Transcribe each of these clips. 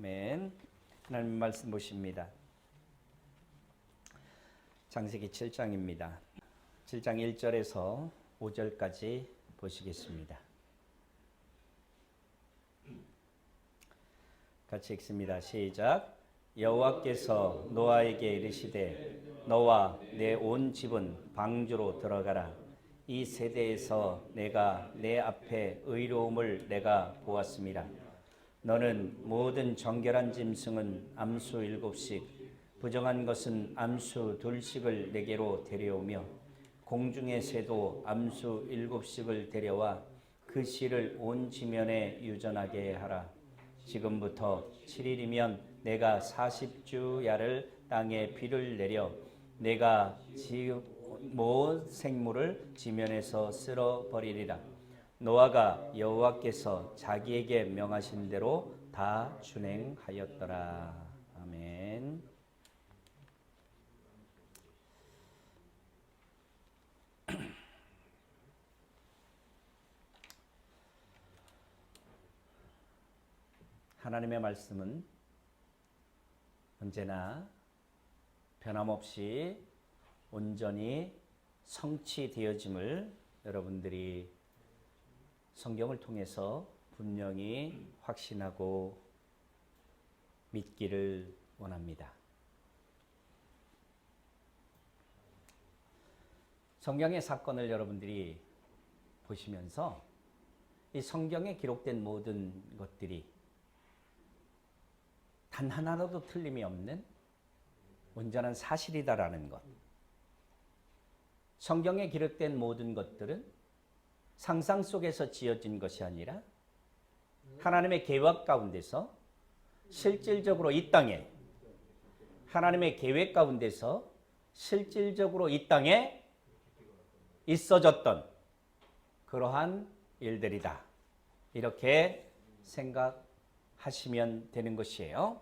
아멘. 하나님 말씀 보십니다. 창세기 7장입니다. 7장 1절에서 5절까지 보시겠습니다. 같이 읽습니다. 시작. 여호와께서 노아에게 이르시되 너와 내 온 집은 방주로 들어가라. 이 세대에서 내가 내 앞에 의로움을 내가 보았음이라. 너는 모든 정결한 짐승은 암수 7씩 부정한 것은 암수 2씩을 내게로 데려오며 공중의 새도 암수 7씩을 데려와 그 씨를 온 지면에 유전하게 하라. 지금부터 7일이면 내가 40주야를 땅에 비를 내려 내가 모든 생물을 지면에서 쓸어버리리라. 노아가 여호와께서 자기에게 명하신 대로 다 준행하였더라. 아멘. 하나님의 말씀은 언제나 변함없이 온전히 성취되어짐을 여러분들이 성경을 통해서 분명히 확신하고 믿기를 원합니다. 성경의 사건을 여러분들이 보시면서 이 성경에 기록된 모든 것들이 단 하나라도 틀림이 없는 온전한 사실이다라는 것. 성경에 기록된 모든 것들은 상상 속에서 지어진 것이 아니라 하나님의 계획 가운데서 실질적으로 이 땅에 하나님의 계획 가운데서 실질적으로 이 땅에 있어졌던 그러한 일들이다. 이렇게 생각하시면 되는 것이에요.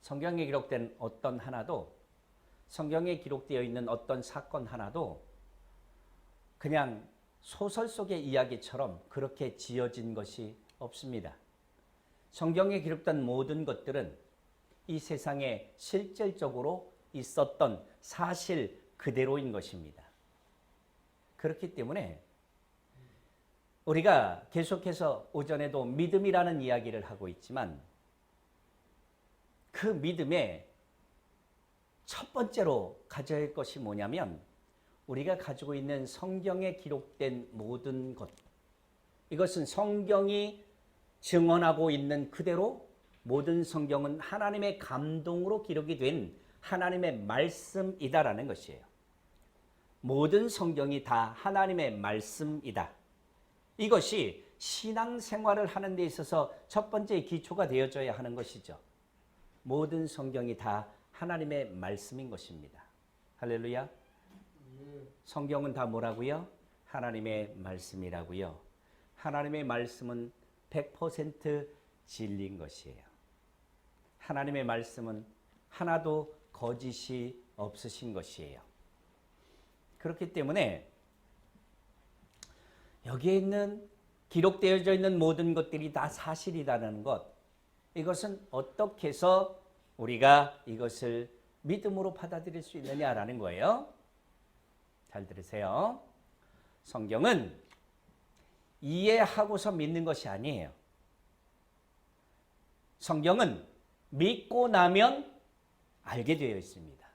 성경에 기록된 어떤 하나도, 성경에 기록되어 있는 어떤 사건 하나도 그냥 소설 속의 이야기처럼 그렇게 지어진 것이 없습니다. 성경에 기록된 모든 것들은 이 세상에 실질적으로 있었던 사실 그대로인 것입니다. 그렇기 때문에 우리가 계속해서 오전에도 믿음이라는 이야기를 하고 있지만 그 믿음의 첫 번째로 가져야 할 것이 뭐냐면 우리가 가지고 있는 성경에 기록된 모든 것, 이것은 성경이 증언하고 있는 그대로 모든 성경은 하나님의 감동으로 기록이 된 하나님의 말씀이다라는 것이에요. 모든 성경이 다 하나님의 말씀이다. 이것이 신앙생활을 하는 데 있어서 첫 번째 기초가 되어져야 하는 것이죠. 모든 성경이 다 하나님의 말씀인 것입니다. 할렐루야. 성경은 다 뭐라고요? 하나님의 말씀이라고요. 하나님의 말씀은 100% 진리인 것이에요. 하나님의 말씀은 하나도 거짓이 없으신 것이에요. 그렇기 때문에 여기에 있는 기록되어져 있는 모든 것들이 다 사실이라는 것, 이것은 어떻게 해서 우리가 이것을 믿음으로 받아들일 수 있느냐라는 거예요. 잘 들으세요. 성경은 이해하고서 믿는 것이 아니에요. 성경은 믿고 나면 알게 되어 있습니다.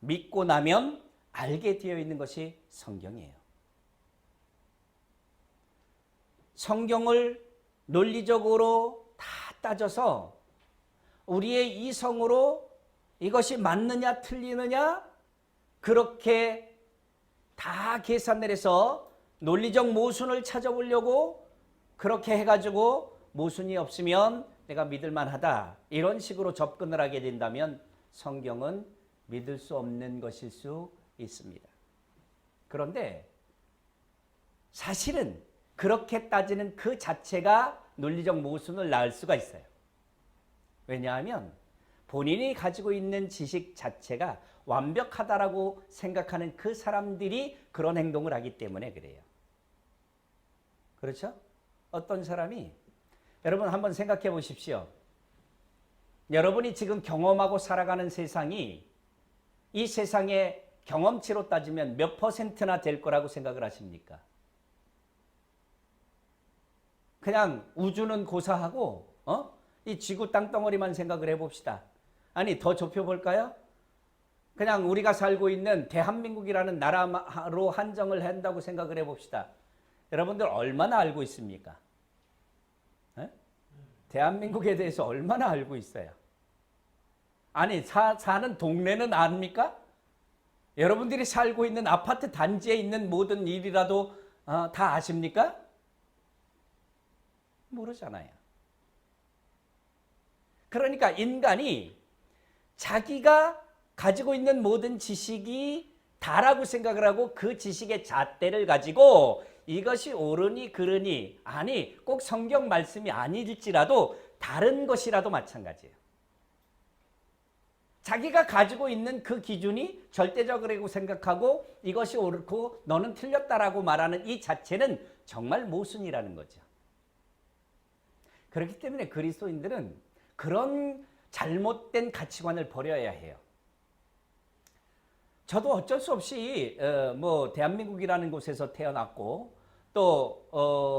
믿고 나면 알게 되어 있는 것이 성경이에요. 성경을 논리적으로 다 따져서 우리의 이성으로 이것이 맞느냐 틀리느냐 그렇게 다 계산을 해서 논리적 모순을 찾아보려고 그렇게 해가지고 모순이 없으면 내가 믿을만하다 이런 식으로 접근을 하게 된다면 성경은 믿을 수 없는 것일 수 있습니다. 그런데 사실은 그렇게 따지는 그 자체가 논리적 모순을 낳을 수가 있어요. 왜냐하면 본인이 가지고 있는 지식 자체가 완벽하다라고 생각하는 그 사람들이 그런 행동을 하기 때문에 그래요. 그렇죠? 어떤 사람이 여러분 한번 생각해 보십시오. 여러분이 지금 경험하고 살아가는 세상이 이 세상의 경험치로 따지면 몇 퍼센트나 될 거라고 생각을 하십니까? 그냥 우주는 고사하고 이 지구 땅덩어리만 생각을 해봅시다. 아니 더 좁혀볼까요? 그냥 우리가 살고 있는 대한민국이라는 나라로 한정을 한다고 생각을 해봅시다. 여러분들 얼마나 알고 있습니까? 에? 대한민국에 대해서 얼마나 알고 있어요? 아니 사는 동네는 압니까? 여러분들이 살고 있는 아파트 단지에 있는 모든 일이라도 다 아십니까? 모르잖아요. 그러니까 인간이 자기가 가지고 있는 모든 지식이 다라고 생각을 하고 그 지식의 잣대를 가지고 이것이 옳으니 그르니 아니 꼭 성경 말씀이 아닐지라도 다른 것이라도 마찬가지예요. 자기가 가지고 있는 그 기준이 절대적이라고 생각하고 이것이 옳고 너는 틀렸다라고 말하는 이 자체는 정말 모순이라는 거죠. 그렇기 때문에 그리스도인들은 그런 잘못된 가치관을 버려야 해요. 저도 어쩔 수 없이 대한민국이라는 곳에서 태어났고 또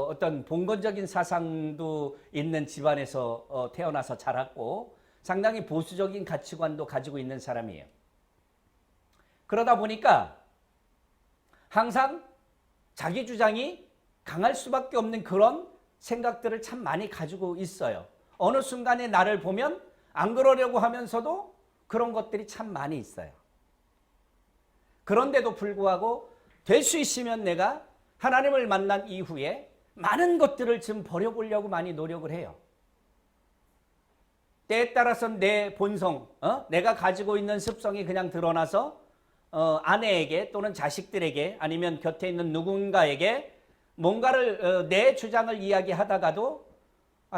어떤 봉건적인 사상도 있는 집안에서 태어나서 자랐고 상당히 보수적인 가치관도 가지고 있는 사람이에요. 그러다 보니까 항상 자기 주장이 강할 수밖에 없는 그런 생각들을 참 많이 가지고 있어요. 어느 순간에 나를 보면 안 그러려고 하면서도 그런 것들이 참 많이 있어요. 그런데도 불구하고 될 수 있으면 내가 하나님을 만난 이후에 많은 것들을 좀 버려보려고 많이 노력을 해요. 때에 따라서는 내 본성, 내가 가지고 있는 습성이 그냥 드러나서 아내에게 또는 자식들에게 아니면 곁에 있는 누군가에게 뭔가를 내 주장을 이야기하다가도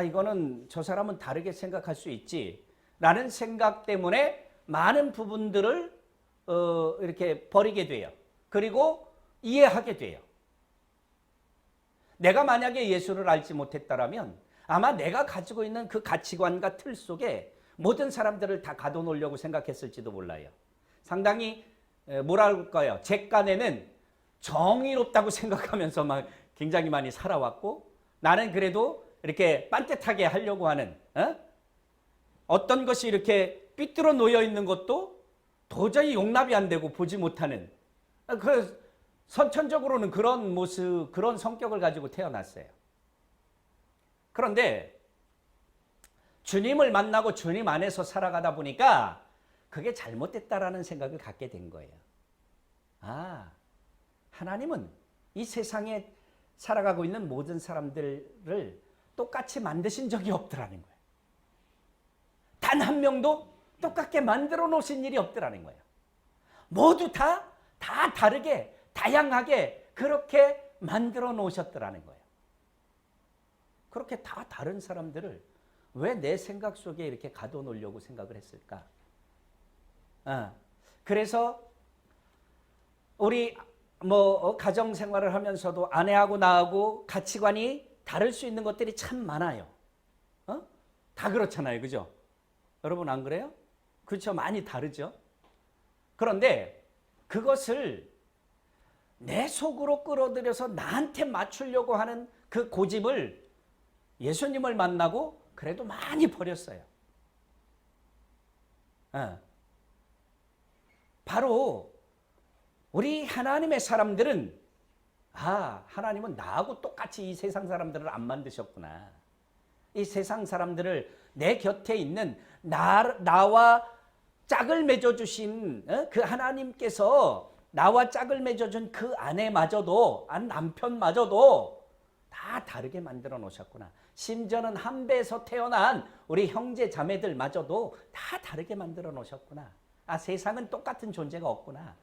이거는 저 사람은 다르게 생각할 수 있지 라는 생각 때문에 많은 부분들을 이렇게 버리게 돼요. 그리고 이해하게 돼요. 내가 만약에 예수를 알지 못했다라면 아마 내가 가지고 있는 그 가치관과 틀 속에 모든 사람들을 다 가둬놓으려고 생각했을지도 몰라요. 상당히 뭐랄까요? 제 깐에는 정의롭다고 생각하면서 막 굉장히 많이 살아왔고 나는 그래도 이렇게 빤듯하게 하려고 하는 어떤 것이 이렇게 삐뚤어 놓여 있는 것도 도저히 용납이 안 되고 보지 못하는 그 선천적으로는 그런 모습, 그런 성격을 가지고 태어났어요. 그런데 주님을 만나고 주님 안에서 살아가다 보니까 그게 잘못됐다라는 생각을 갖게 된 거예요. 하나님은 이 세상에 살아가고 있는 모든 사람들을 똑같이 만드신 적이 없더라는 거예요. 단 한 명도 똑같게 만들어 놓으신 일이 없더라는 거예요. 모두 다 다르게 다양하게 그렇게 만들어 놓으셨더라는 거예요. 그렇게 다 다른 사람들을 왜 내 생각 속에 이렇게 가둬놓으려고 생각을 했을까? 그래서 우리 가정 생활을 하면서도 아내하고 나하고 가치관이 다를 수 있는 것들이 참 많아요. 다 그렇잖아요. 그죠? 여러분 안 그래요? 그렇죠. 많이 다르죠. 그런데 그것을 내 속으로 끌어들여서 나한테 맞추려고 하는 그 고집을 예수님을 만나고 그래도 많이 버렸어요. 바로 우리 하나님의 사람들은 하나님은 나하고 똑같이 이 세상 사람들을 안 만드셨구나. 이 세상 사람들을 내 곁에 있는 나와 짝을 맺어주신 그 하나님께서 나와 짝을 맺어준 그 아내마저도 남편마저도 다 다르게 만들어 놓으셨구나. 심지어는 한 배에서 태어난 우리 형제 자매들마저도 다 다르게 만들어 놓으셨구나. 세상은 똑같은 존재가 없구나.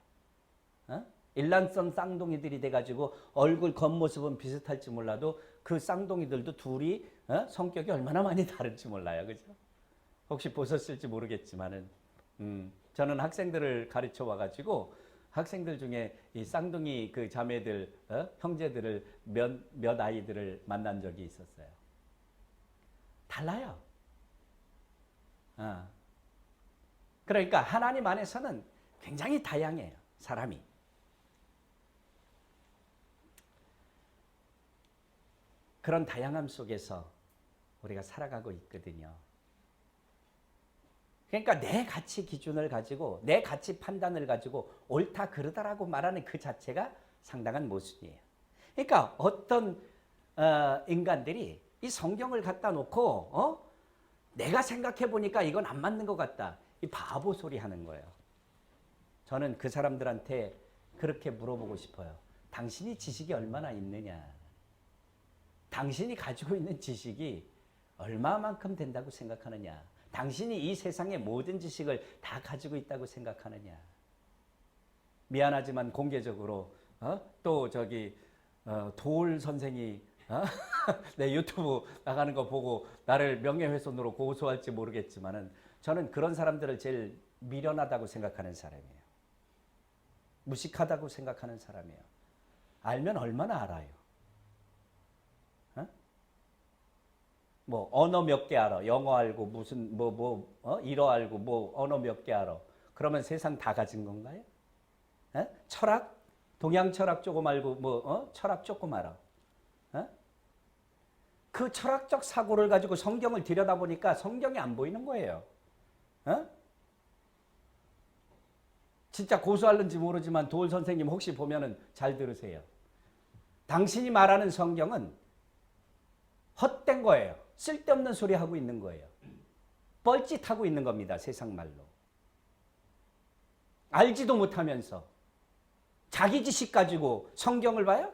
일란성 쌍둥이들이 돼가지고 얼굴 겉모습은 비슷할지 몰라도 그 쌍둥이들도 둘이 성격이 얼마나 많이 다른지 몰라요. 그죠? 혹시 보셨을지 모르겠지만은 저는 학생들을 가르쳐 와가지고 학생들 중에 이 쌍둥이 그 자매들 형제들을 몇 아이들을 만난 적이 있었어요. 달라요. 그러니까 하나님 안에서는 굉장히 다양해요. 사람이. 그런 다양함 속에서 우리가 살아가고 있거든요. 그러니까 내 가치 기준을 가지고 내 가치 판단을 가지고 옳다 그르다라고 말하는 그 자체가 상당한 모순이에요. 그러니까 어떤 인간들이 이 성경을 갖다 놓고 내가 생각해 보니까 이건 안 맞는 것 같다. 이 바보 소리 하는 거예요. 저는 그 사람들한테 그렇게 물어보고 싶어요. 당신이 지식이 얼마나 있느냐? 당신이 가지고 있는 지식이 얼마만큼 된다고 생각하느냐? 당신이 이 세상의 모든 지식을 다 가지고 있다고 생각하느냐? 미안하지만 공개적으로 또 저기 도울 선생이 내 유튜브 나가는 거 보고 나를 명예훼손으로 고소할지 모르겠지만은 저는 그런 사람들을 제일 미련하다고 생각하는 사람이에요. 무식하다고 생각하는 사람이에요. 알면 얼마나 알아요. 뭐 언어 몇 개 알아. 영어 알고 무슨 일어 알고 뭐 언어 몇 개 알아. 그러면 세상 다 가진 건가요? 철학? 동양 철학 조금 알고 철학 조금 알아. 그 철학적 사고를 가지고 성경을 들여다보니까 성경이 안 보이는 거예요. 진짜 고소할는지 모르지만 도울 선생님 혹시 보면은 잘 들으세요. 당신이 말하는 성경은 헛된 거예요. 쓸데없는 소리 하고 있는 거예요. 뻘짓하고 있는 겁니다. 세상 말로. 알지도 못하면서 자기 지식 가지고 성경을 봐요?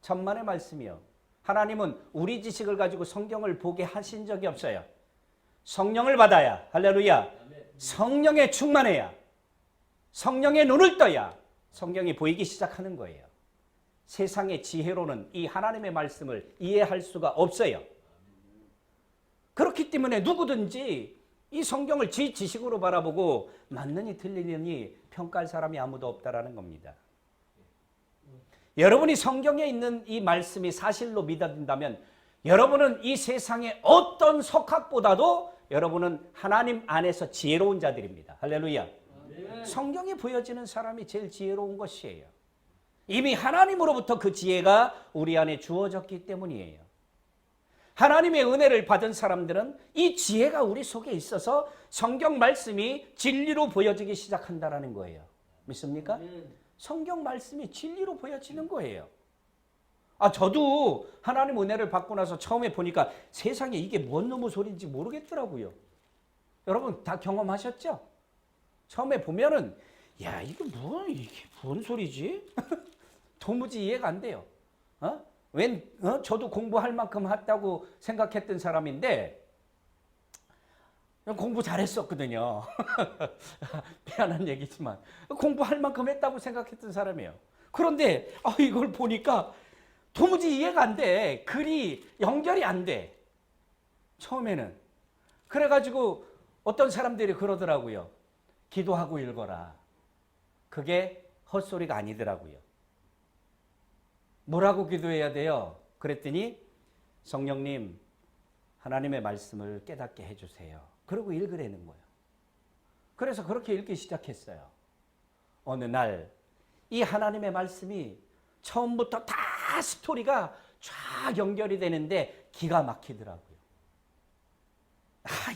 천만의 말씀이요. 하나님은 우리 지식을 가지고 성경을 보게 하신 적이 없어요. 성령을 받아야, 할렐루야, 성령에 충만해야, 성령의 눈을 떠야 성경이 보이기 시작하는 거예요. 세상의 지혜로는 이 하나님의 말씀을 이해할 수가 없어요. 그렇기 때문에 누구든지 이 성경을 지 지식으로 바라보고 맞느니 틀리느니 평가할 사람이 아무도 없다라는 겁니다. 여러분이 성경에 있는 이 말씀이 사실로 믿어진다면 여러분은 이 세상의 어떤 석학보다도 여러분은 하나님 안에서 지혜로운 자들입니다. 할렐루야. 성경이 보여지는 사람이 제일 지혜로운 것이에요. 이미 하나님으로부터 그 지혜가 우리 안에 주어졌기 때문이에요. 하나님의 은혜를 받은 사람들은 이 지혜가 우리 속에 있어서 성경 말씀이 진리로 보여지기 시작한다는 거예요. 믿습니까? 성경 말씀이 진리로 보여지는 거예요. 저도 하나님 은혜를 받고 나서 처음에 보니까 세상에 이게 뭔 놈의 소리인지 모르겠더라고요. 여러분 다 경험하셨죠? 처음에 보면은 이게 뭔 소리지? 도무지 이해가 안 돼요. 저도 공부할 만큼 했다고 생각했던 사람인데 공부 잘했었거든요. 미안한 얘기지만 공부할 만큼 했다고 생각했던 사람이에요. 그런데 이걸 보니까 도무지 이해가 안 돼. 글이 연결이 안 돼. 처음에는. 그래가지고 어떤 사람들이 그러더라고요. 기도하고 읽어라. 그게 헛소리가 아니더라고요. 뭐라고 기도해야 돼요? 그랬더니 성령님 하나님의 말씀을 깨닫게 해주세요. 그러고 읽으라는 거예요. 그래서 그렇게 읽기 시작했어요. 어느 날 이 하나님의 말씀이 처음부터 다 스토리가 쫙 연결이 되는데 기가 막히더라고요.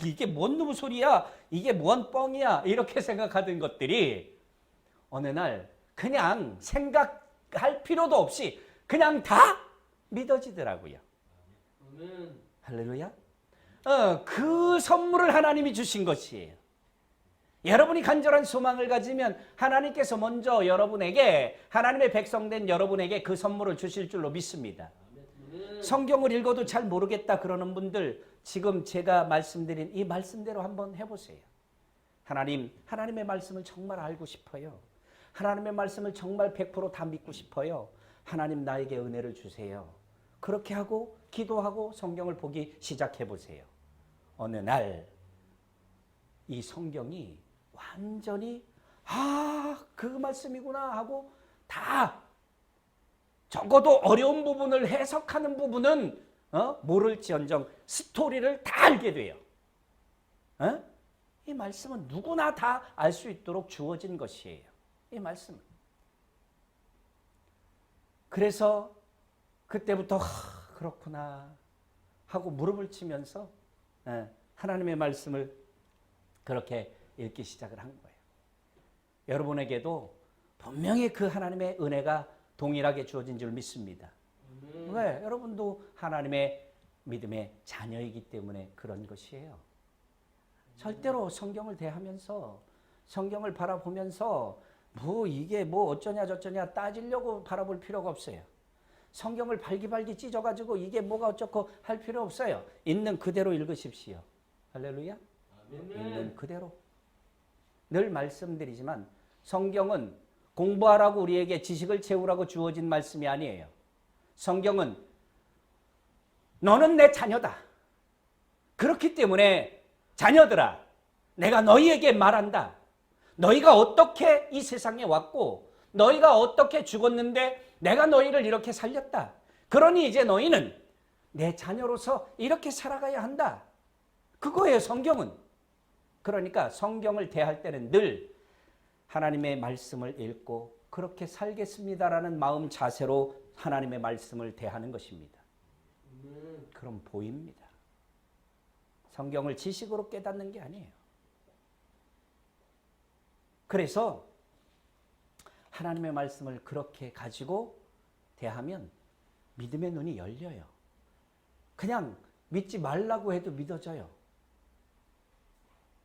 이게 뭔 놈의 소리야? 이게 뭔 뻥이야? 이렇게 생각하던 것들이 어느 날 그냥 생각할 필요도 없이 그냥 다 믿어지더라고요. 할렐루야. 그 선물을 하나님이 주신 것이에요. 여러분이 간절한 소망을 가지면 하나님께서 먼저 여러분에게, 하나님의 백성된 여러분에게 그 선물을 주실 줄로 믿습니다. 성경을 읽어도 잘 모르겠다 그러는 분들 지금 제가 말씀드린 이 말씀대로 한번 해보세요. 하나님의 말씀을 정말 알고 싶어요. 하나님의 말씀을 정말 100% 다 믿고 싶어요. 하나님 나에게 은혜를 주세요. 그렇게 하고 기도하고 성경을 보기 시작해 보세요. 어느 날 이 성경이 완전히 그 말씀이구나 하고 다 적어도 어려운 부분을 해석하는 부분은 모를지언정 스토리를 다 알게 돼요. 이 말씀은 누구나 다 알 수 있도록 주어진 것이에요. 이 말씀은. 그래서 그때부터 그렇구나 하고 무릎을 치면서 하나님의 말씀을 그렇게 읽기 시작을 한 거예요. 여러분에게도 분명히 그 하나님의 은혜가 동일하게 주어진 줄 믿습니다. 왜? 여러분도 하나님의 믿음의 자녀이기 때문에 그런 것이에요. 절대로 성경을 대하면서 성경을 바라보면서 이게 어쩌냐 저쩌냐 따지려고 바라볼 필요가 없어요. 성경을 발기발기 찢어가지고 이게 뭐가 어쩌고 할 필요 없어요. 있는 그대로 읽으십시오. 할렐루야. 있는 그대로. 늘 말씀드리지만 성경은 공부하라고 우리에게 지식을 채우라고 주어진 말씀이 아니에요. 성경은 너는 내 자녀다. 그렇기 때문에 자녀들아, 내가 너희에게 말한다. 너희가 어떻게 이 세상에 왔고 너희가 어떻게 죽었는데 내가 너희를 이렇게 살렸다. 그러니 이제 너희는 내 자녀로서 이렇게 살아가야 한다. 그거예요, 성경은. 그러니까 성경을 대할 때는 늘 하나님의 말씀을 읽고 그렇게 살겠습니다라는 마음 자세로 하나님의 말씀을 대하는 것입니다. 그럼 보입니다. 성경을 지식으로 깨닫는 게 아니에요. 그래서 하나님의 말씀을 그렇게 가지고 대하면 믿음의 눈이 열려요. 그냥 믿지 말라고 해도 믿어져요.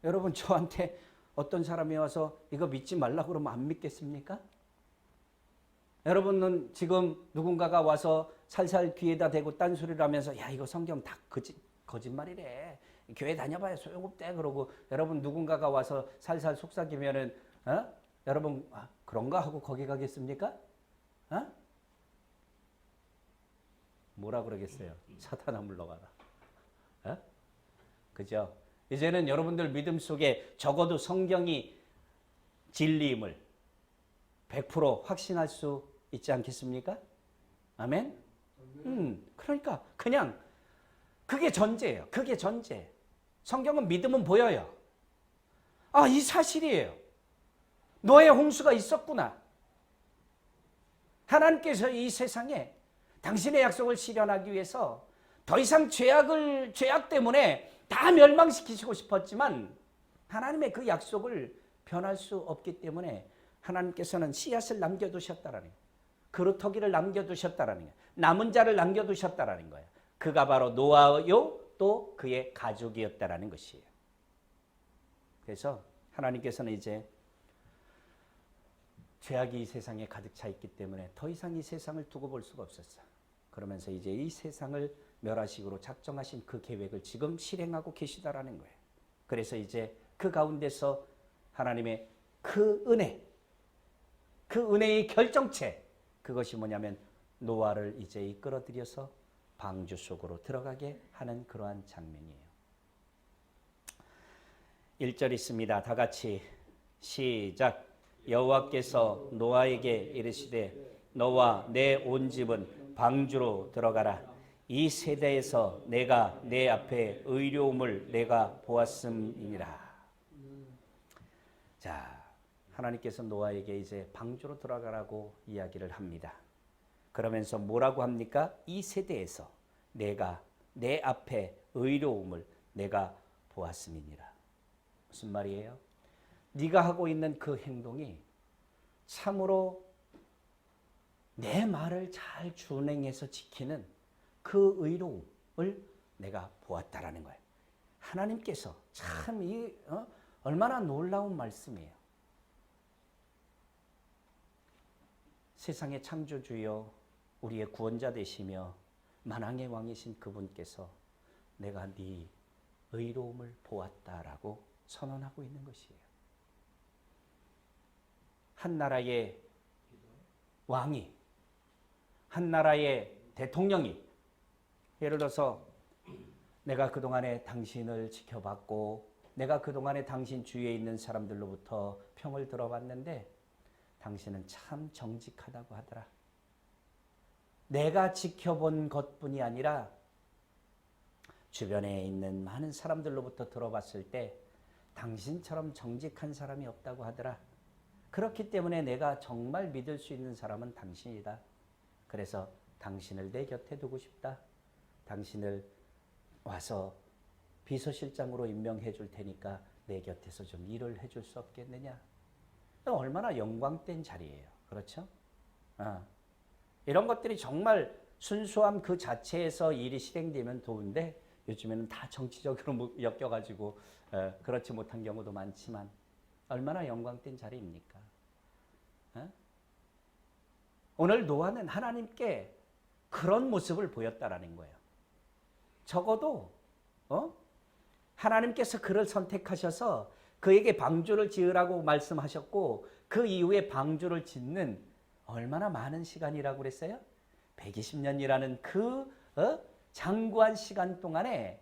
여러분, 저한테 어떤 사람이 와서 이거 믿지 말라고 그러면 안 믿겠습니까? 여러분은 지금 누군가가 와서 살살 귀에다 대고 딴소리를 하면서 야, 이거 성경 다 거짓말이래. 교회 다녀봐야 소용없대. 그러고 여러분 누군가가 와서 살살 속삭이면은 여러분 그런가 하고 거기 가겠습니까? 뭐라 그러겠어요? 사탄아 물러가라. 그죠? 이제는 여러분들 믿음 속에 적어도 성경이 진리임을 100% 확신할 수 있지 않겠습니까? 아멘? 그러니까 그냥 그게 전제예요. 그게 전제. 성경은 믿으면 보여요. 아, 이 사실이에요. 노아의 홍수가 있었구나. 하나님께서 이 세상에 당신의 약속을 실현하기 위해서 더 이상 죄악 때문에 다 멸망시키시고 싶었지만 하나님의 그 약속을 변할 수 없기 때문에 하나님께서는 씨앗을 남겨두셨다라는 거예요. 그루터기를 남겨두셨다라는 거예요. 남은 자를 남겨두셨다라는 거예요. 그가 바로 노아요 또 그의 가족이었다라는 것이에요. 그래서 하나님께서는 이제 죄악이 이 세상에 가득 차 있기 때문에 더 이상 이 세상을 두고 볼 수가 없었어요. 그러면서 이제 이 세상을 멸하시기로 작정하신 그 계획을 지금 실행하고 계시다라는 거예요. 그래서 이제 그 가운데서 하나님의 그 은혜의 결정체, 그것이 뭐냐면 노아를 이제 이끌어들여서 방주 속으로 들어가게 하는 그러한 장면이에요. 1절 있습니다. 다 같이 시작. 여호와께서 노아에게 이르시되 너와 내 온 집은 방주로 들어가라. 이 세대에서 내가 내 앞에 의로움을 내가 보았음이니라. 자, 하나님께서 노아에게 이제 방주로 들어가라고 이야기를 합니다. 그러면서 뭐라고 합니까? 이 세대에서 내가 내 앞에 의로움을 내가 보았음이니라. 무슨 말이에요? 네가 하고 있는 그 행동이 참으로 내 말을 잘 준행해서 지키는 그 의로움을 내가 보았다라는 거예요. 하나님께서 참 얼마나 놀라운 말씀이에요. 세상의 창조주여 우리의 구원자 되시며 만왕의 왕이신 그분께서 내가 네 의로움을 보았다라고 선언하고 있는 것이에요. 한 나라의 왕이, 한 나라의 대통령이 예를 들어서 내가 그동안에 당신을 지켜봤고 내가 그동안에 당신 주위에 있는 사람들로부터 평을 들어봤는데 당신은 참 정직하다고 하더라. 내가 지켜본 것뿐이 아니라 주변에 있는 많은 사람들로부터 들어봤을 때 당신처럼 정직한 사람이 없다고 하더라. 그렇기 때문에 내가 정말 믿을 수 있는 사람은 당신이다. 그래서 당신을 내 곁에 두고 싶다. 당신을 와서 비서실장으로 임명해 줄 테니까 내 곁에서 좀 일을 해줄 수 없겠느냐. 얼마나 영광된 자리예요. 그렇죠? 이런 것들이 정말 순수함 그 자체에서 일이 실행되면 좋은데 요즘에는 다 정치적으로 엮여가지고 그렇지 못한 경우도 많지만 얼마나 영광된 자리입니까? 오늘 노아는 하나님께 그런 모습을 보였다라는 거예요. 적어도 하나님께서 그를 선택하셔서 그에게 방주를 지으라고 말씀하셨고 그 이후에 방주를 짓는 얼마나 많은 시간이라고 그랬어요? 120년이라는 그 장구한 시간 동안에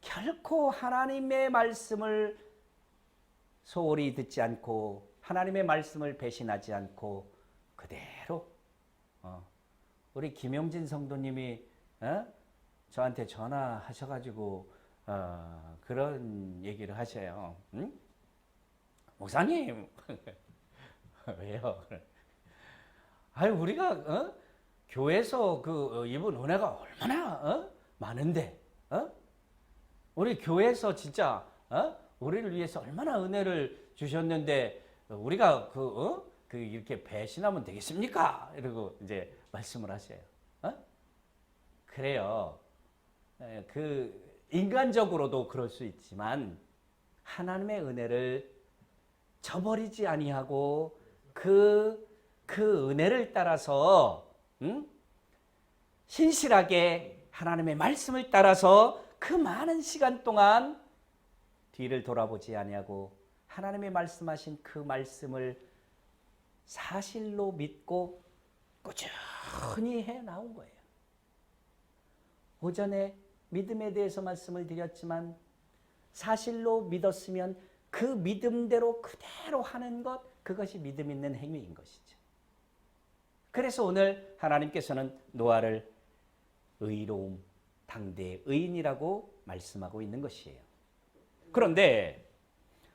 결코 하나님의 말씀을 소홀히 듣지 않고 하나님의 말씀을 배신하지 않고 그대로 우리 김용진 성도님이 저한테 전화하셔가지고 그런 얘기를 하셔요. 응? 목사님 왜요? 아유 우리가 교회에서 그 입은 은혜가 얼마나 많은데 우리 교회에서 진짜 우리를 위해서 얼마나 은혜를 주셨는데 우리가 그 이렇게 배신하면 되겠습니까? 이러고 이제 말씀을 하셔요. 그래요. 그 인간적으로도 그럴 수 있지만 하나님의 은혜를 저버리지 아니하고 그 은혜를 따라서 신실하게 하나님의 말씀을 따라서 그 많은 시간 동안 뒤를 돌아보지 아니하고 하나님의 말씀하신 그 말씀을 사실로 믿고 꾸준히 해 나온 거예요. 오전에 믿음에 대해서 말씀을 드렸지만 사실로 믿었으면 그 믿음대로 그대로 하는 것, 그것이 믿음 있는 행위인 것이죠. 그래서 오늘 하나님께서는 노아를 의로움, 당대의 의인이라고 말씀하고 있는 것이에요. 그런데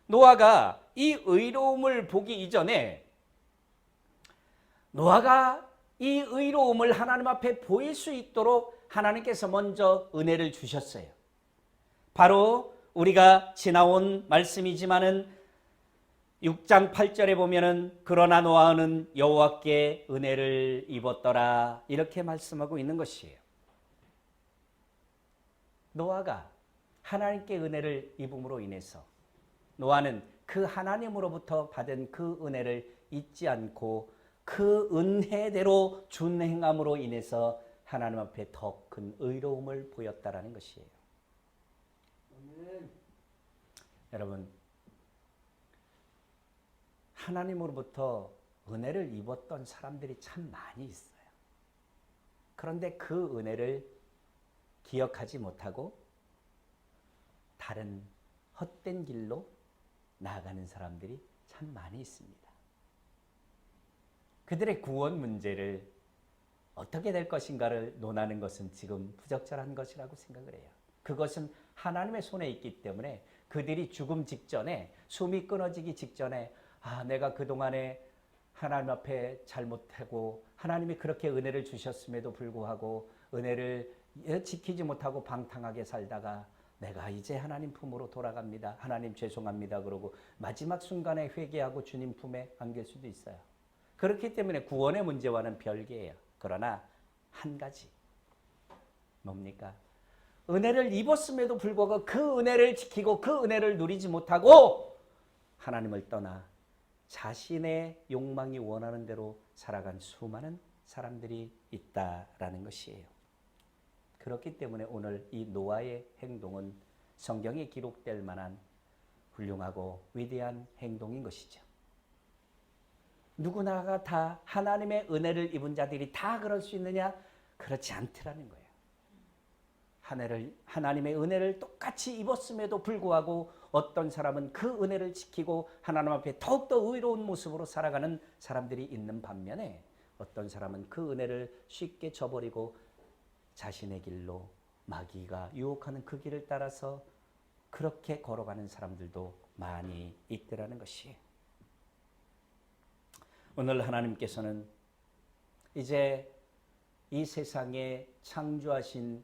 노아가 이 의로움을 보기 이전에 노아가 이 의로움을 하나님 앞에 보일 수 있도록 하나님께서 먼저 은혜를 주셨어요. 바로 우리가 지나온 말씀이지만은 6장 8절에 보면은 그러나 노아는 여호와께 은혜를 입었더라 이렇게 말씀하고 있는 것이에요. 노아가 하나님께 은혜를 입음으로 인해서 노아는 그 하나님으로부터 받은 그 은혜를 잊지 않고 그 은혜대로 준행함으로 인해서 하나님 앞에 더 큰 의로움을 보였다라는 것이에요. 여러분, 하나님으로부터 은혜를 입었던 사람들이 참 많이 있어요. 그런데 그 은혜를 기억하지 못하고 다른 헛된 길로 나아가는 사람들이 참 많이 있습니다. 그들의 구원 문제를 어떻게 될 것인가를 논하는 것은 지금 부적절한 것이라고 생각을 해요. 그것은 하나님의 손에 있기 때문에 그들이 죽음 직전에, 숨이 끊어지기 직전에 내가 그동안에 하나님 앞에 잘못하고 하나님이 그렇게 은혜를 주셨음에도 불구하고 은혜를 지키지 못하고 방탕하게 살다가 내가 이제 하나님 품으로 돌아갑니다. 하나님 죄송합니다. 그러고 마지막 순간에 회개하고 주님 품에 안길 수도 있어요. 그렇기 때문에 구원의 문제와는 별개예요. 그러나 한 가지 뭡니까? 은혜를 입었음에도 불구하고 그 은혜를 지키고 그 은혜를 누리지 못하고 하나님을 떠나 자신의 욕망이 원하는 대로 살아간 수많은 사람들이 있다라는 것이에요. 그렇기 때문에 오늘 이 노아의 행동은 성경에 기록될 만한 훌륭하고 위대한 행동인 것이죠. 누구나가 다 하나님의 은혜를 입은 자들이 다 그럴 수 있느냐? 그렇지 않더라는 거예요. 하나님의 은혜를 똑같이 입었음에도 불구하고 어떤 사람은 그 은혜를 지키고 하나님 앞에 더욱더 의로운 모습으로 살아가는 사람들이 있는 반면에 어떤 사람은 그 은혜를 쉽게 저버리고 자신의 길로 마귀가 유혹하는 그 길을 따라서 그렇게 걸어가는 사람들도 많이 있더라는 것이. 오늘 하나님께서는 이제 이 세상에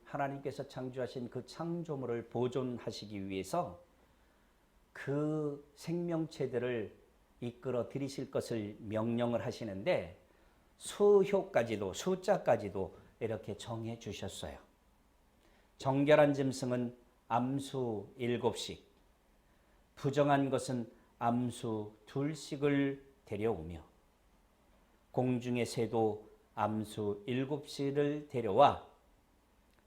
하나님께서 창조하신 그 창조물을 보존하시기 위해서 그 생명체들을 이끌어 들이실 것을 명령을 하시는데 수효까지도, 숫자까지도 이렇게 정해 주셨어요. 정결한 짐승은 암수 7씩, 부정한 것은 암수 2씩을 데려오며 공중의 새도 암수 7씨를 데려와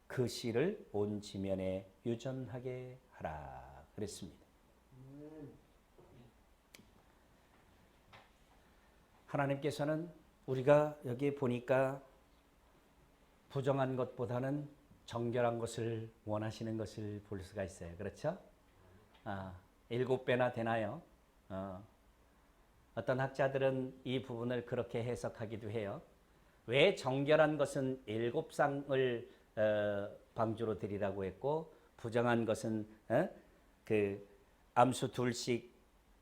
그 씨를 온 지면에 유전하게 하라 그랬습니다. 하나님께서는 우리가 여기 보니까 부정한 것보다는 정결한 것을 원하시는 것을 볼 수가 있어요. 그렇죠? 7배나 되나요? 어떤 학자들은 이 부분을 그렇게 해석하기도 해요. 왜 정결한 것은 7쌍을 방주로 드리라고 했고 부정한 것은 그 암수 2씩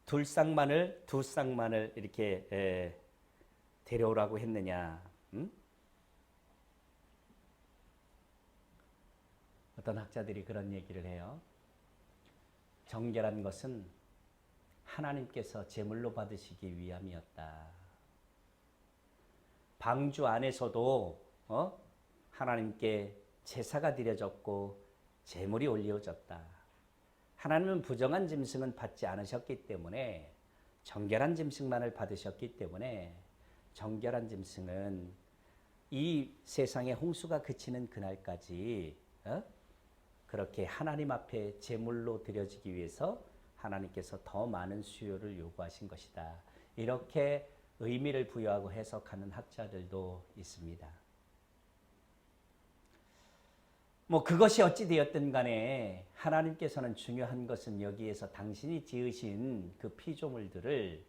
2쌍만을 이렇게 데려오라고 했느냐? 어떤 학자들이 그런 얘기를 해요. 정결한 것은 하나님께서 제물로 받으시기 위함이었다. 방주 안에서도 하나님께 제사가 드려졌고 제물이 올려졌다. 하나님은 부정한 짐승은 받지 않으셨기 때문에 정결한 짐승만을 받으셨기 때문에 정결한 짐승은 이 세상의 홍수가 그치는 그날까지 그렇게 하나님 앞에 제물로 드려지기 위해서 하나님께서 더 많은 수요를 요구하신 것이다. 이렇게 의미를 부여하고 해석하는 학자들도 있습니다. 그것이 어찌 되었든 간에 하나님께서는 중요한 것은 여기에서 당신이 지으신 그 피조물들을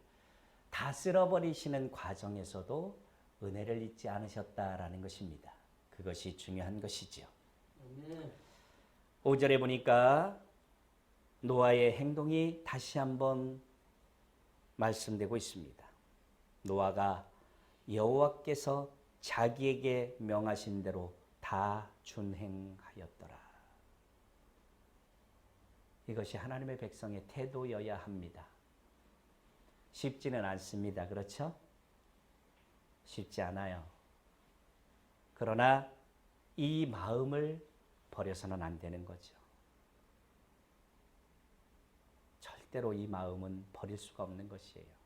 다 쓸어버리시는 과정에서도 은혜를 잊지 않으셨다라는 것입니다. 그것이 중요한 것이죠. 5절에 보니까 노아의 행동이 다시 한번 말씀되고 있습니다. 노아가 여호와께서 자기에게 명하신 대로 다 준행하였더라. 이것이 하나님의 백성의 태도여야 합니다. 쉽지는 않습니다. 그렇죠? 쉽지 않아요. 그러나 이 마음을 버려서는 안 되는 거죠. 절대로 이 마음은 버릴 수가 없는 것이에요.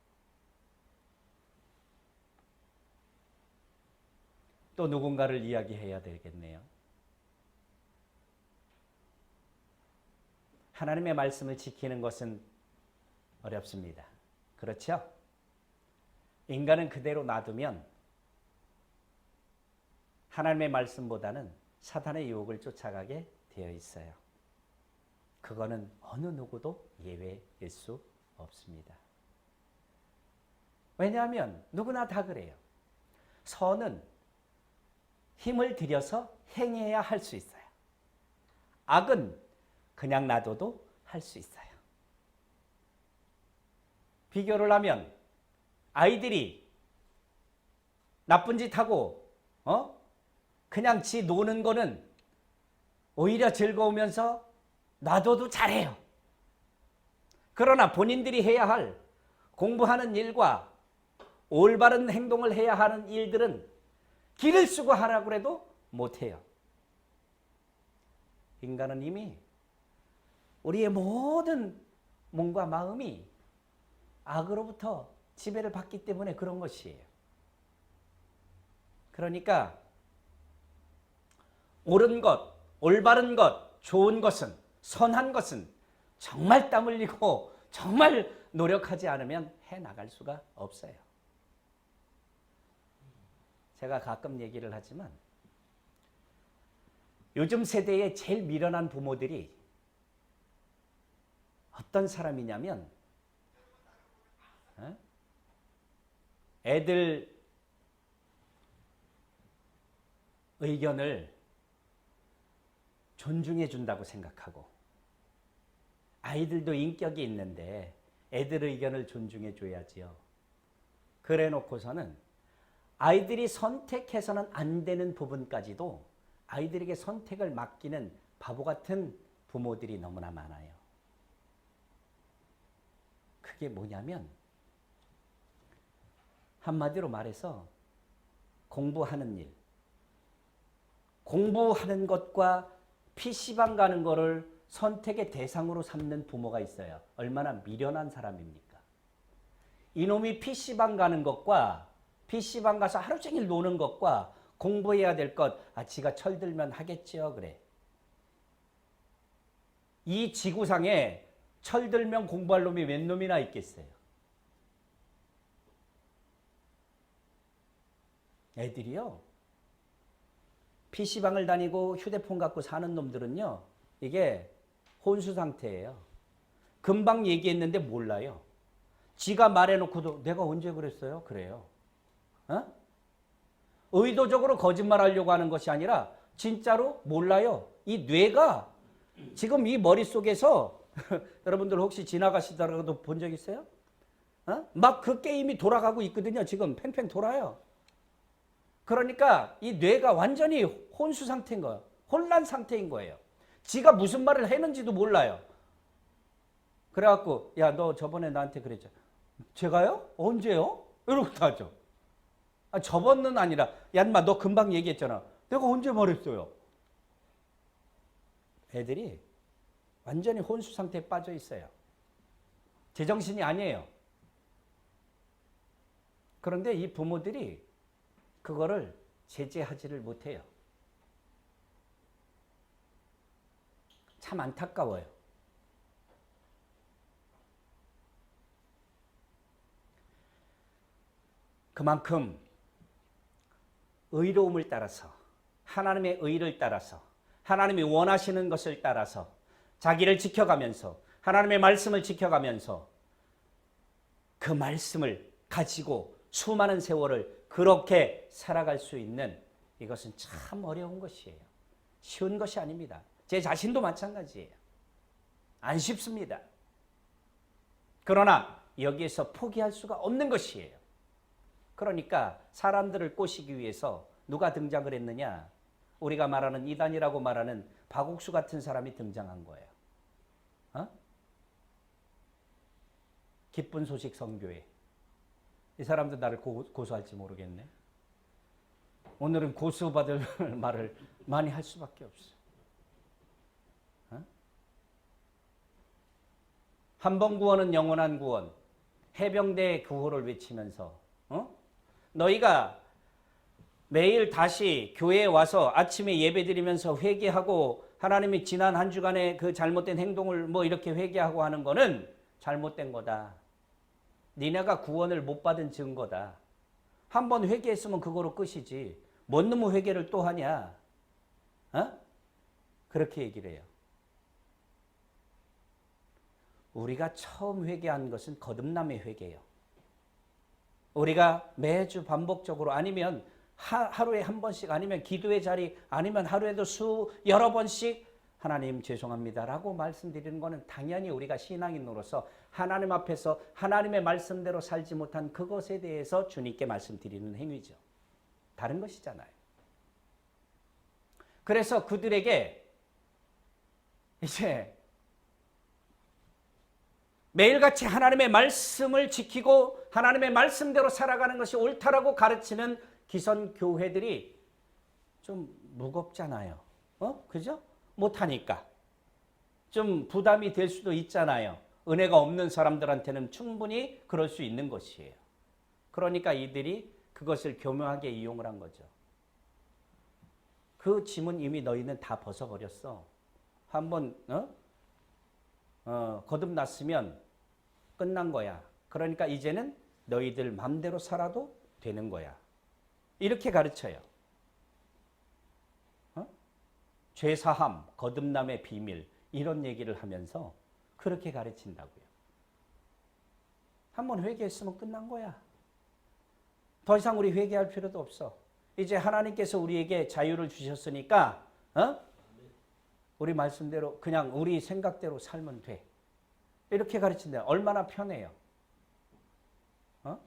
또 누군가를 이야기해야 되겠네요. 하나님의 말씀을 지키는 것은 어렵습니다. 그렇죠? 인간은 그대로 놔두면 하나님의 말씀보다는 사탄의 유혹을 쫓아가게 되어 있어요. 그거는 어느 누구도 예외일 수 없습니다. 왜냐하면 누구나 다 그래요. 선은 힘을 들여서 행해야 할 수 있어요. 악은 그냥 놔둬도 할 수 있어요. 비교를 하면 아이들이 나쁜 짓 하고 그냥 지 노는 거는 오히려 즐거우면서 놔둬도 잘해요. 그러나 본인들이 해야 할 공부하는 일과 올바른 행동을 해야 하는 일들은 기를 쓰고 하라고 해도 못해요. 인간은 이미 우리의 모든 몸과 마음이 악으로부터 지배를 받기 때문에 그런 것이에요. 그러니까 옳은 것, 올바른 것, 좋은 것은, 선한 것은 정말 땀 흘리고 정말 노력하지 않으면 해나갈 수가 없어요. 제가 가끔 얘기를 하지만 요즘 세대의 제일 미련한 부모들이 어떤 사람이냐면 애들 의견을 존중해 준다고 생각하고, 아이들도 인격이 있는데 애들 의견을 존중해 줘야지요. 그래 놓고서는 아이들이 선택해서는 안 되는 부분까지도 아이들에게 선택을 맡기는 바보 같은 부모들이 너무나 많아요. 그게 뭐냐면 한마디로 말해서 공부하는 일, 공부하는 것과 PC방 가는 거를 선택의 대상으로 삼는 부모가 있어요. 얼마나 미련한 사람입니까? 이놈이 PC방 가는 것과 PC방 가서 하루 종일 노는 것과 공부해야 될 것, 지가 철들면 하겠죠. 그래. 이 지구상에 철들면 공부할 놈이 몇 놈이나 있겠어요. 애들이요. PC방을 다니고 휴대폰 갖고 사는 놈들은요. 이게 혼수 상태예요. 금방 얘기했는데 몰라요. 지가 말해놓고도 내가 언제 그랬어요? 그래요. 어? 의도적으로 거짓말하려고 하는 것이 아니라 진짜로 몰라요. 이 뇌가 지금 이 머릿속에서 여러분들 혹시 지나가시다가도 본 적 있어요? 어? 막 그 게임이 돌아가고 있거든요. 지금 팽팽 돌아요. 그러니까 이 뇌가 완전히 혼수 상태인 거예요. 혼란 상태인 거예요. 지가 무슨 말을 했는지도 몰라요. 그래갖고 야, 너 저번에 나한테 그랬죠. 제가요? 언제요? 이러고 하죠. 저번은 아니라 야, 인마 너 금방 얘기했잖아. 내가 언제 말했어요? 애들이 완전히 혼수 상태에 빠져 있어요. 제정신이 아니에요. 그런데 이 부모들이 그거를 제재하지를 못해요. 참 안타까워요. 그만큼 의로움을 따라서, 하나님의 의를 따라서, 하나님이 원하시는 것을 따라서 자기를 지켜가면서, 하나님의 말씀을 지켜가면서 그 말씀을 가지고 수많은 세월을 그렇게 살아갈 수 있는, 이것은 참 어려운 것이에요. 쉬운 것이 아닙니다. 제 자신도 마찬가지예요. 안 쉽습니다. 그러나 여기에서 포기할 수가 없는 것이에요. 그러니까 사람들을 꼬시기 위해서 누가 등장을 했느냐? 우리가 말하는 이단이라고 말하는 박옥수 같은 사람이 등장한 거예요. 어? 기쁜 소식 선교회. 이 사람도 나를 고소할지 모르겠네. 오늘은 고소받을 말을 많이 할 수밖에 없어. 어? 한 번 구원은 영원한 구원, 해병대의 구호를 외치면서 너희가 매일 다시 교회에 와서 아침에 예배드리면서 회개하고 하나님이 지난 한 주간의 그 잘못된 행동을 뭐 이렇게 회개하고 하는 거는 잘못된 거다. 니네가 구원을 못 받은 증거다. 한 번 회개했으면 그거로 끝이지. 뭔 놈의 회개를 또 하냐? 어? 그렇게 얘기를 해요. 우리가 처음 회개한 것은 거듭남의 회개예요. 우리가 매주 반복적으로 아니면 하루에 한 번씩 아니면 기도의 자리 아니면 하루에도 여러 번씩 하나님 죄송합니다라고 말씀드리는 것은 당연히 우리가 신앙인으로서 하나님 앞에서 하나님의 말씀대로 살지 못한 그것에 대해서 주님께 말씀드리는 행위죠. 다른 것이잖아요. 그래서 그들에게 이제 매일같이 하나님의 말씀을 지키고 하나님의 말씀대로 살아가는 것이 옳다라고 가르치는 기성 교회들이 좀 무겁잖아요. 그죠? 못하니까. 좀 부담이 될 수도 있잖아요. 은혜가 없는 사람들한테는 충분히 그럴 수 있는 것이에요. 그러니까 이들이 그것을 교묘하게 이용을 한 거죠. 그 짐은 이미 너희는 다 벗어버렸어. 한번 거듭났으면 끝난 거야. 그러니까 이제는 너희들 맘대로 살아도 되는 거야. 이렇게 가르쳐요. 죄사함, 거듭남의 비밀 이런 얘기를 하면서 그렇게 가르친다고요. 한번 회개했으면 끝난 거야. 더 이상 우리 회개할 필요도 없어. 이제 하나님께서 우리에게 자유를 주셨으니까 우리 말씀대로 그냥 우리 생각대로 살면 돼. 이렇게 가르친다. 얼마나 편해요. 어?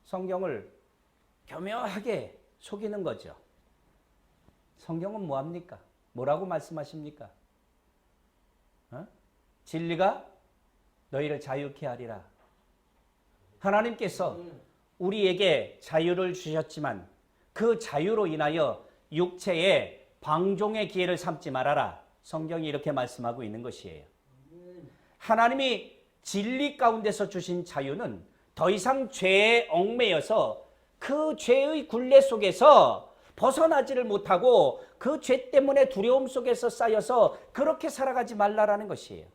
성경을 교묘하게 속이는 거죠. 성경은 뭐합니까? 뭐라고 말씀하십니까? 어? 진리가 너희를 자유케 하리라. 하나님께서 우리에게 자유를 주셨지만 그 자유로 인하여 육체의 방종의 기회를 삼지 말아라. 성경이 이렇게 말씀하고 있는 것이에요. 하나님이 진리 가운데서 주신 자유는 더 이상 죄에 얽매여서 그 죄의 굴레 속에서 벗어나지를 못하고 그 죄 때문에 두려움 속에서 쌓여서 그렇게 살아가지 말라라는 것이에요.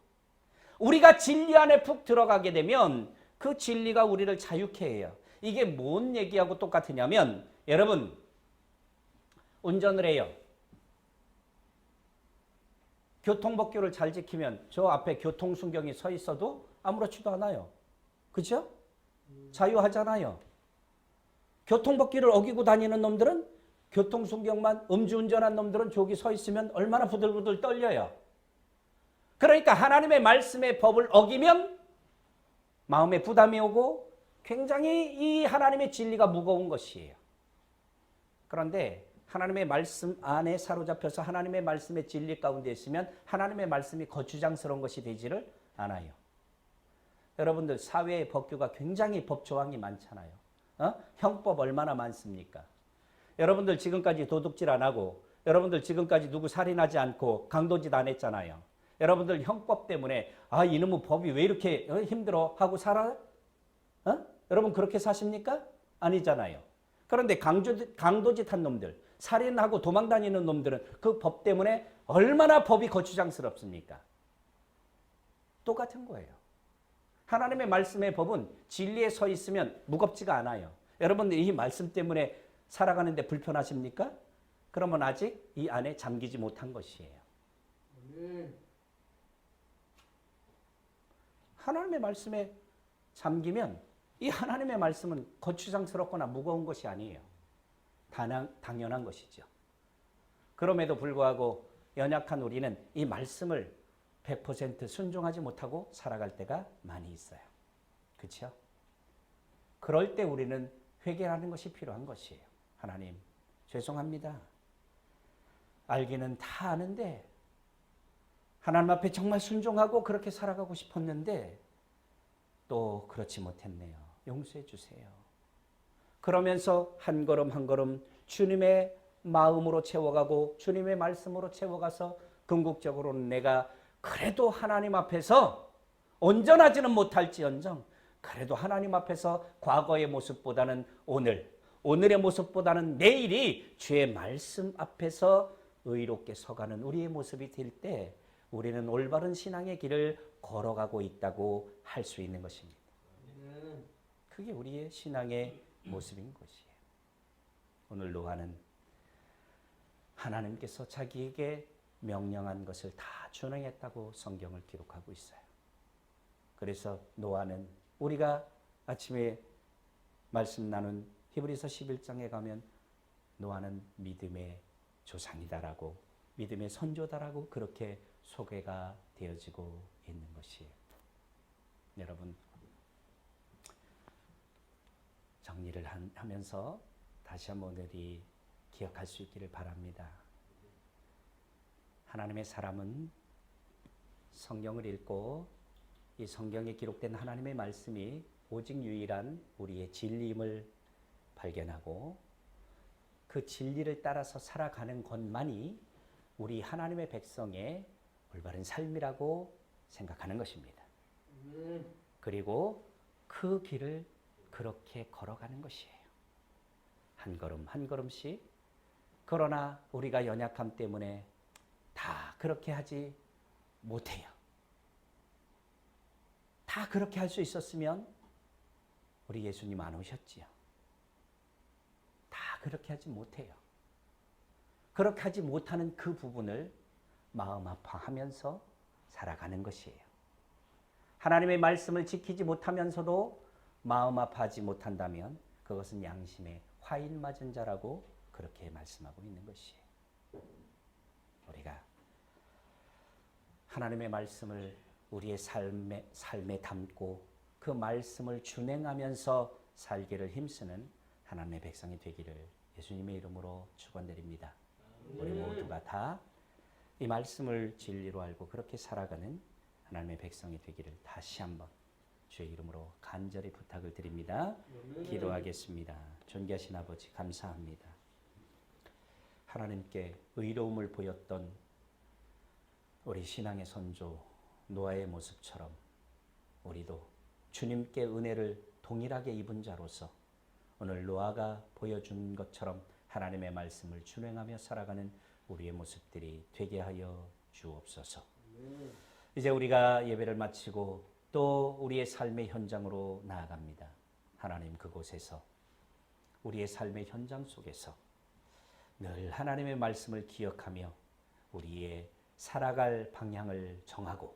우리가 진리 안에 푹 들어가게 되면 그 진리가 우리를 자유케 해요. 이게 뭔 얘기하고 똑같으냐면 여러분 운전을 해요. 교통법규를 잘 지키면 저 앞에 교통순경이 서 있어도 아무렇지도 않아요. 그렇죠? 자유하잖아요. 교통법규를 어기고 다니는 놈들은 교통순경만 음주운전한 놈들은 저기 서 있으면 얼마나 부들부들 떨려요. 그러니까 하나님의 말씀의 법을 어기면 마음에 부담이 오고 굉장히 이 하나님의 진리가 무거운 것이에요. 그런데 하나님의 말씀 안에 사로잡혀서 하나님의 말씀의 진리 가운데 있으면 하나님의 말씀이 거추장스러운 것이 되지를 않아요. 여러분들 사회의 법규가 굉장히 법조항이 많잖아요. 형법 얼마나 많습니까? 여러분들 지금까지 도둑질 안 하고 여러분들 지금까지 누구 살인하지 않고 강도짓 안 했잖아요. 여러분들 형법 때문에 이놈의 법이 왜 이렇게 힘들어 하고 살아요? 여러분 그렇게 사십니까? 아니잖아요. 그런데 강도짓 한 놈들, 살인하고 도망다니는 놈들은 그 법 때문에 얼마나 법이 거추장스럽습니까? 똑같은 거예요. 하나님의 말씀의 법은 진리에 서 있으면 무겁지가 않아요. 여러분들 이 말씀 때문에 살아가는데 불편하십니까? 그러면 아직 이 안에 잠기지 못한 것이에요. 하나님의 말씀에 잠기면 이 하나님의 말씀은 거추장스럽거나 무거운 것이 아니에요. 당연한 것이죠. 그럼에도 불구하고 연약한 우리는 이 말씀을 100% 순종하지 못하고 살아갈 때가 많이 있어요. 그렇죠? 그럴 때 우리는 회개하는 것이 필요한 것이에요. 하나님, 죄송합니다. 알기는 다 아는데 하나님 앞에 정말 순종하고 그렇게 살아가고 싶었는데 또 그렇지 못했네요. 용서해 주세요. 그러면서 한 걸음 한 걸음 주님의 마음으로 채워가고 주님의 말씀으로 채워가서 궁극적으로는 내가 그래도 하나님 앞에서 온전하지는 못할지언정 그래도 하나님 앞에서 과거의 모습보다는 오늘의 모습보다는 내일이 주의 말씀 앞에서 의롭게 서가는 우리의 모습이 될 때 우리는 올바른 신앙의 길을 걸어가고 있다고 할 수 있는 것입니다. 그게 우리의 신앙의 모습인 것이에요. 오늘 노아는 하나님께서 자기에게 명령한 것을 다 준행했다고 성경을 기록하고 있어요. 그래서 노아는 우리가 아침에 말씀 나눈 히브리서 11장에 가면 노아는 믿음의 조상이다라고 믿음의 선조다라고 그렇게 소개가 되어지고 있는 것이에요. 여러분 정리를 하면서 다시 한번 오늘이 기억할 수 있기를 바랍니다. 하나님의 사람은 성경을 읽고 이 성경에 기록된 하나님의 말씀이 오직 유일한 우리의 진리임을 발견하고 그 진리를 따라서 살아가는 것만이 우리 하나님의 백성의 올바른 삶이라고 생각하는 것입니다. 그리고 그 길을 그렇게 걸어가는 것이에요. 한 걸음 한 걸음씩. 그러나 우리가 연약함 때문에 다 그렇게 하지 못해요. 다 그렇게 할 수 있었으면 우리 예수님 안 오셨지요. 다 그렇게 하지 못해요. 그렇게 하지 못하는 그 부분을 마음 아파하면서 살아가는 것이에요. 하나님의 말씀을 지키지 못하면서도 마음 아파하지 못한다면 그것은 양심에 화인 맞은 자라고 그렇게 말씀하고 있는 것이에요. 우리가 하나님의 말씀을 우리의 삶에 담고 그 말씀을 준행하면서 살기를 힘쓰는 하나님의 백성이 되기를 예수님의 이름으로 축원드립니다. 우리 모두가 다 이 말씀을 진리로 알고 그렇게 살아가는 하나님의 백성이 되기를 다시 한번 주의 이름으로 간절히 부탁을 드립니다. 기도하겠습니다. 존귀하신 아버지 감사합니다. 하나님께 의로움을 보였던 우리 신앙의 선조 노아의 모습처럼 우리도 주님께 은혜를 동일하게 입은 자로서 오늘 노아가 보여준 것처럼 하나님의 말씀을 준행하며 살아가는 우리의 모습들이 되게 하여 주옵소서. 이제 우리가 예배를 마치고 또 우리의 삶의 현장으로 나아갑니다. 하나님 그곳에서 우리의 삶의 현장 속에서 늘 하나님의 말씀을 기억하며 우리의 살아갈 방향을 정하고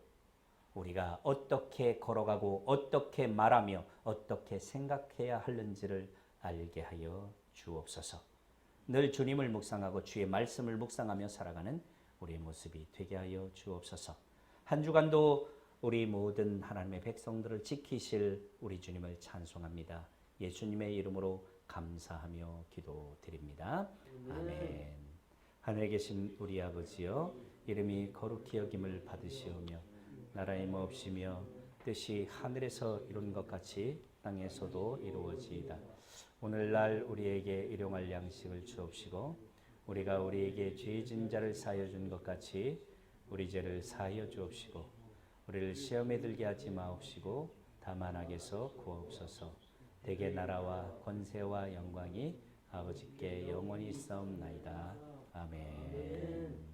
우리가 어떻게 걸어가고 어떻게 말하며 어떻게 생각해야 하는지를 알게 하여 주옵소서. 늘 주님을 묵상하고 주의 말씀을 묵상하며 살아가는 우리의 모습이 되게 하여 주옵소서. 한 주간도 우리 모든 하나님의 백성들을 지키실 우리 주님을 찬송합니다. 예수님의 이름으로 감사하며 기도드립니다. 아멘. 하늘에 계신 우리 아버지여, 이름이 거룩히 여김을 받으시오며 나라의 몹시며 뜻이 하늘에서 이룬 것 같이 땅에서도 이루어지이다. 오늘날 우리에게 일용할 양식을 주옵시고 우리가 우리에게 죄진 자를 사하여 준 것 같이 우리 죄를 사하여 주옵시고 우리를 시험에 들게 하지 마옵시고 다만 악에서 구하옵소서. 대개 나라와 권세와 영광이 아버지께 영원히 있사옵나이다. 아멘.